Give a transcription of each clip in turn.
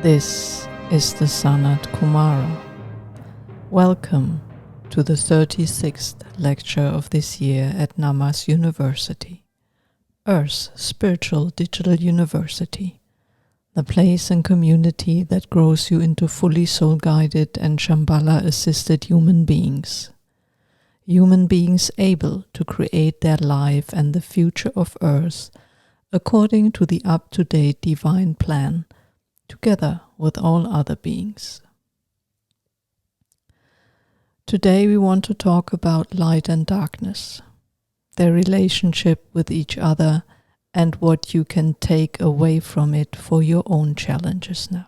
This is the SANAT KUMARA. Welcome to the 36th lecture of this year at Namas University, Earth's spiritual digital university, the place and community that grows you into fully soul-guided and Shambhala-assisted human beings able to create their life and the future of Earth according to the up-to-date divine plan, together with all other beings. Today we want to talk about light and darkness, their relationship with each other, and what you can take away from it for your own challenges now.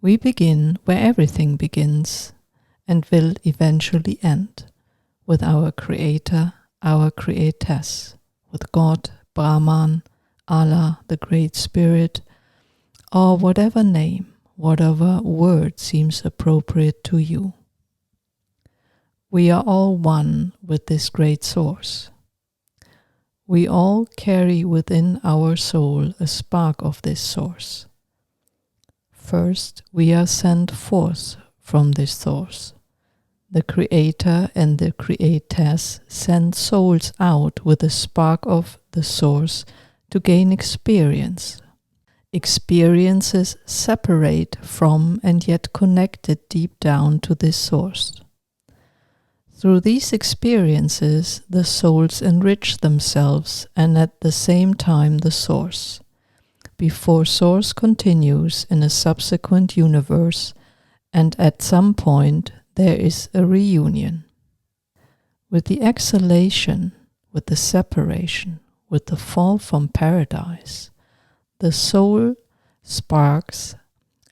We begin where everything begins and will eventually end, with our Creator, our Createss, with God, Brahman, Allah, the Great Spirit, or whatever name, whatever word seems appropriate to you. We are all one with this great source. We all carry within our soul a spark of this source. First, we are sent forth from this source. The Creator and the Createss send souls out with a spark of the source to gain experiences separate from and yet connected deep down to this source. Through these experiences, the souls enrich themselves and at the same time the source, before source continues in a subsequent universe, and at some point there is a reunion. With the exhalation, with the separation, with the fall from paradise, the soul sparks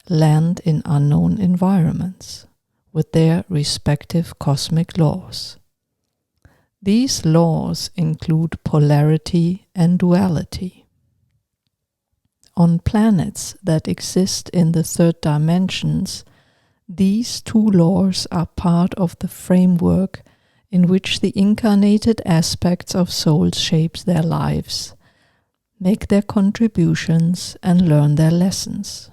land in unknown environments with their respective cosmic laws. These laws include polarity and duality. On planets that exist in the third dimensions, these two laws are part of the framework in which the incarnated aspects of souls shape their lives, make their contributions, and learn their lessons.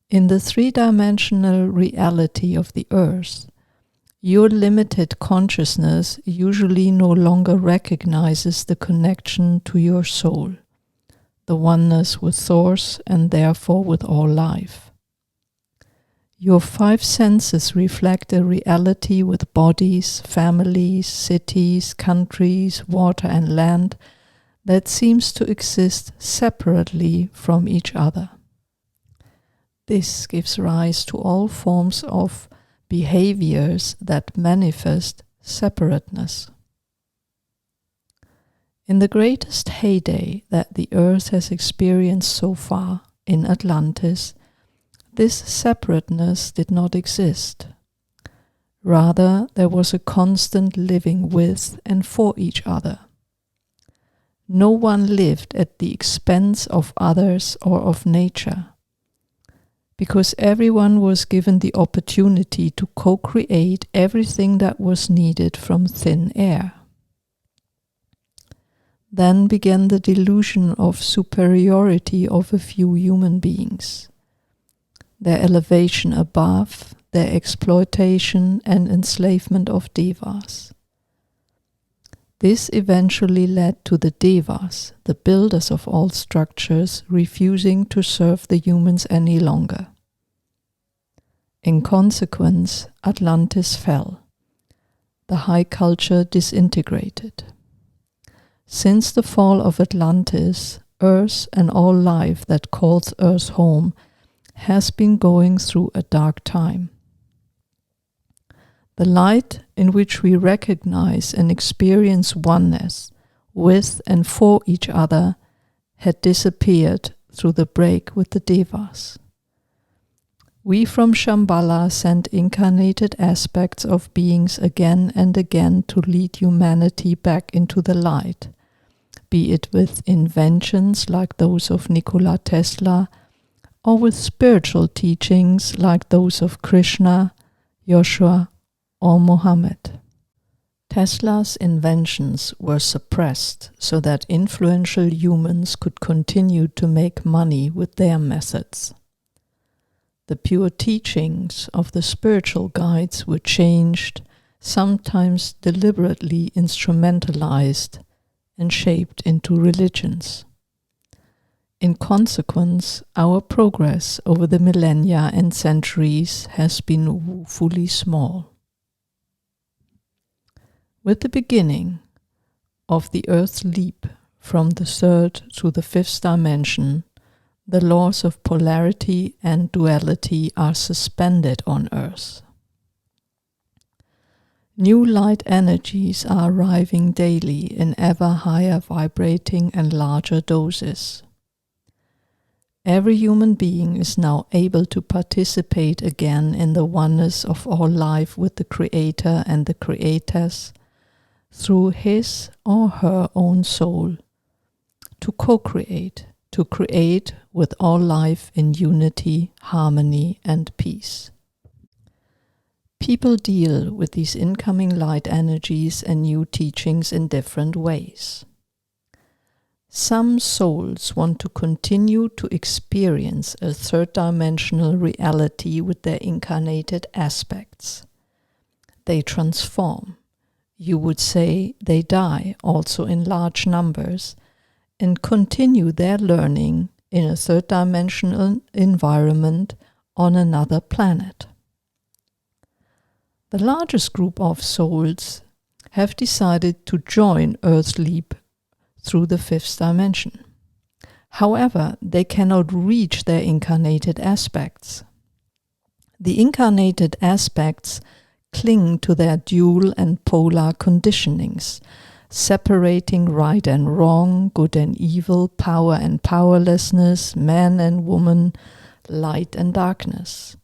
In the three-dimensional reality of the Earth, your limited consciousness usually no longer recognizes the connection to your soul, the oneness with Source and therefore with all life. Your five senses reflect a reality with bodies, families, cities, countries, water and land that seems to exist separately from each other. This gives rise to all forms of behaviors that manifest separateness. In the greatest heyday that the Earth has experienced so far, in Atlantis, this separateness did not exist. Rather, there was a constant living with and for each other. No one lived at the expense of others or of nature, because everyone was given the opportunity to co-create everything that was needed from thin air. Then began the delusion of superiority of a few human beings, their elevation above, their exploitation and enslavement of devas. This eventually led to the devas, the builders of all structures, refusing to serve the humans any longer. In consequence, Atlantis fell. The high culture disintegrated. Since the fall of Atlantis, Earth and all life that calls Earth home has been going through a dark time. The light in which we recognize and experience oneness with and for each other had disappeared through the break with the devas. We from Shambhala sent incarnated aspects of beings again and again to lead humanity back into the light, be it with inventions like those of Nikola Tesla, or with spiritual teachings like those of Krishna, Joshua, or Muhammad. Tesla's inventions were suppressed so that influential humans could continue to make money with their methods. The pure teachings of the spiritual guides were changed, sometimes deliberately instrumentalized and shaped into religions. In consequence, our progress over the millennia and centuries has been woefully small. With the beginning of the Earth's leap from the third to the fifth dimension, the laws of polarity and duality are suspended on Earth. New light energies are arriving daily in ever higher vibrating and larger doses. Every human being is now able to participate again in the oneness of all life with the Creator and the Creators through his or her own soul, to co-create, to create with all life in unity, harmony, and peace. People deal with these incoming light energies and new teachings in different ways. Some souls want to continue to experience a third-dimensional reality with their incarnated aspects. They transform. You would say they die, also in large numbers, and continue their learning in a third-dimensional environment on another planet. The largest group of souls have decided to join Earth's leap through the fifth dimension. However, they cannot reach their incarnated aspects. The incarnated aspects cling to their dual and polar conditionings, separating right and wrong, good and evil, power and powerlessness, man and woman, light and darkness.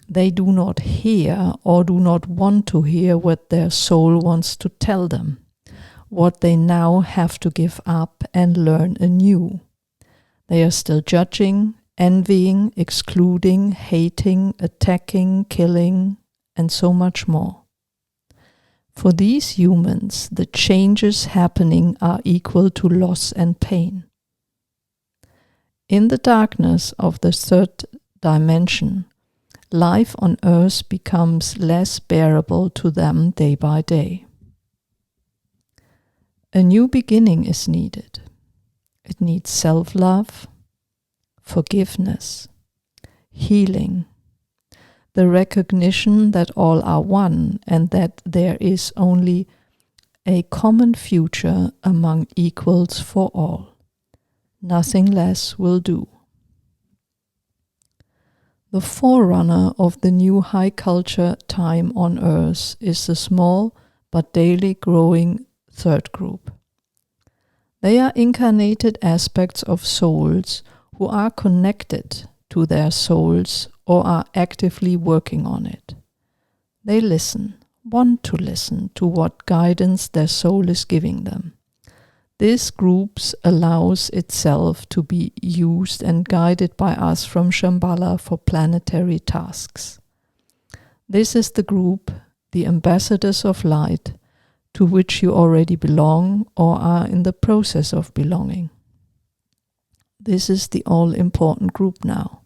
They do not hear or do not want to hear what their soul wants to tell them, what they now have to give up and learn anew. They are still judging, envying, excluding, hating, attacking, killing, and so much more. For these humans, the changes happening are equal to loss and pain. In the darkness of the third dimension, life on Earth becomes less bearable to them day by day. A new beginning is needed. It needs self-love, forgiveness, healing, the recognition that all are one and that there is only a common future among equals for all. Nothing less will do. The forerunner of the new high culture time on Earth is the small but daily growing third group. They are incarnated aspects of souls who are connected to their souls or are actively working on it. They listen, want to listen to what guidance their soul is giving them. This group allows itself to be used and guided by us from Shambhala for planetary tasks. This is the group, the ambassadors of light, to which you already belong or are in the process of belonging. This is the all-important group now.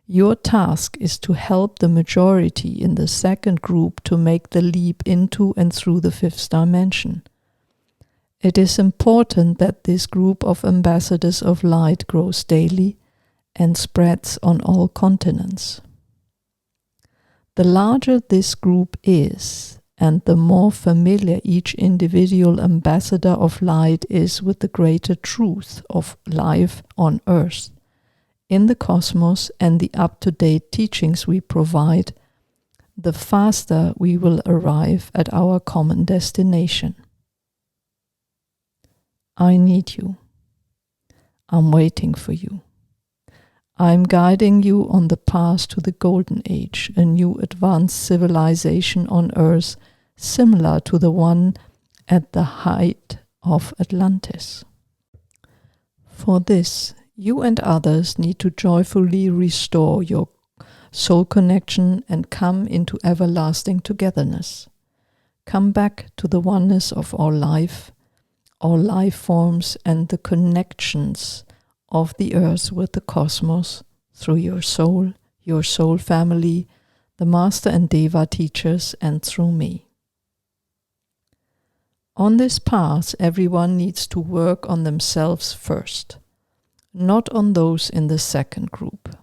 Your task is to help the majority in the second group to make the leap into and through the fifth dimension. It is important that this group of ambassadors of light grows daily and spreads on all continents. The larger this group is, and the more familiar each individual ambassador of light is with the greater truth of life on Earth, in the cosmos, and the up-to-date teachings we provide, the faster we will arrive at our common destination. I need you. I'm waiting for you. I'm guiding you on the path to the Golden Age, a new advanced civilization on Earth similar to the one at the height of Atlantis. For this, you and others need to joyfully restore your soul connection and come into everlasting togetherness. come back to the oneness of all life forms, and the connections of the earth with the cosmos through your soul family, the Master and Deva teachers, and through me. On this path, everyone needs to work on themselves first, not on those in the second group.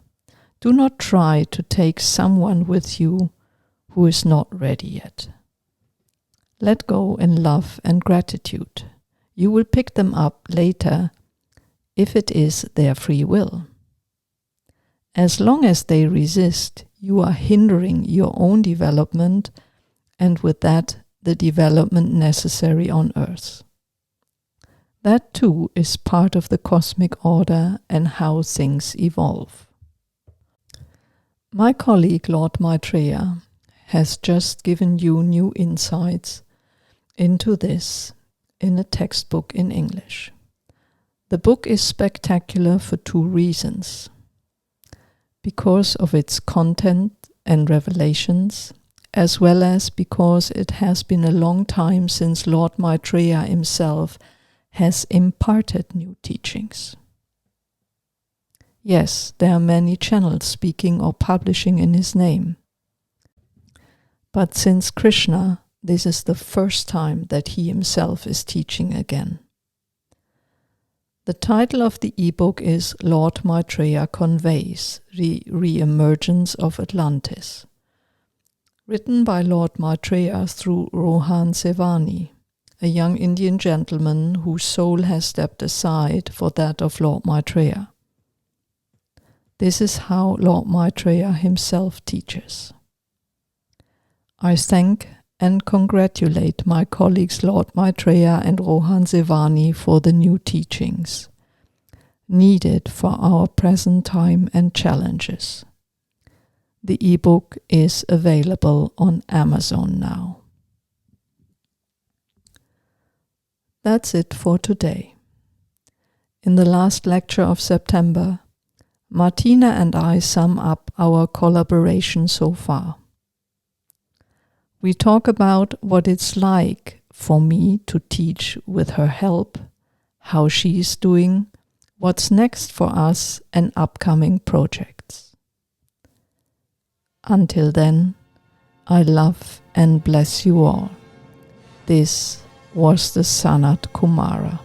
Do not try to take someone with you who is not ready yet. Let go in love and gratitude. You will pick them up later if it is their free will. As long as they resist, you are hindering your own development, and with that, the development necessary on Earth. That too is part of the cosmic order and how things evolve. My colleague Lord Maitreya has just given you new insights into this in a textbook in English. The book is spectacular for two reasons. Because of its content and revelations, as well as because it has been a long time since Lord Maitreya himself has imparted new teachings. Yes, there are many channels speaking or publishing in his name. But since Krishna, this is the first time that he himself is teaching again. The title of the ebook is Lord Maitreya Conveys, Reemergence of Atlantis. Written by Lord Maitreya through Rohan Sevani, a young Indian gentleman whose soul has stepped aside for that of Lord Maitreya. This is how Lord Maitreya himself teaches. I thank and congratulate my colleagues Lord Maitreya and Rohan Sevani for the new teachings, needed for our present time and challenges. The ebook is available on Amazon now. That's it for today. In the last lecture of September, Martina and I sum up our collaboration so far. We talk about what it's like for me to teach with her help, how she is doing, what's next for us, and upcoming projects. Until then, I love and bless you all. This was the SANAT KUMARA.